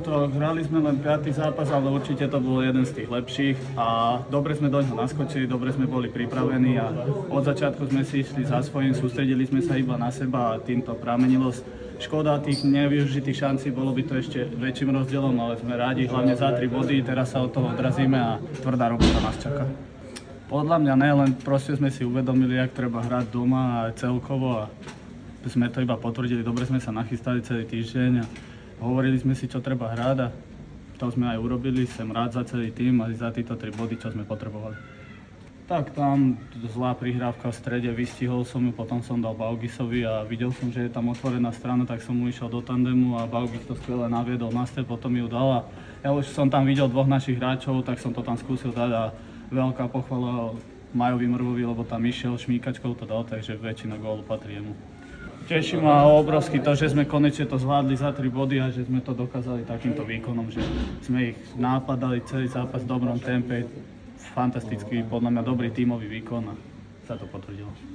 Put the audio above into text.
útok, hrali sme len 5. zápas, ale určite to bol jeden z tých lepších a dobre sme do ňoho naskočili, dobre sme boli pripravení a od začiatku sme si išli za svojím, sústredili sme sa iba na seba a týmto pramenilo. Škoda tých nevyužitých šancí, bolo by to ešte väčším rozdielom, ale sme rádi hlavne za 3 body, teraz sa od toho odrazíme a tvrdá robota nás čaká. Podľa mňa ne, len proste sme si uvedomili, jak treba hrať doma a celkovo a sme to iba potvrdili, dobre sme sa nachystali celý týždeň a hovorili sme si, čo treba hrať a to sme aj urobili, som rád za celý tým a za títo 3 body, čo sme potrebovali. Tak tam zlá prihrávka v strede, vystihol som ju, potom som dal Baugisovi a videl som, že je tam otvorená strana, tak som mu išiel do tandemu a Baugis to skvelé naviedol na step, potom ju dal a ja už som tam videl 2 našich hráčov, tak som to tam skúsil dať a veľká pochvala Majovi Mrvovi, lebo tam išiel, šmíkačkou to dal, takže väčšina gólu patrí jemu. Teší ma obrovsky to, že sme konečne to zvládli za 3 body a že sme to dokázali takýmto výkonom, že sme ich nápadali celý zápas v dobrom tempe. Fantastický, podľa mňa dobrý tímový výkon a sa to potvrdilo.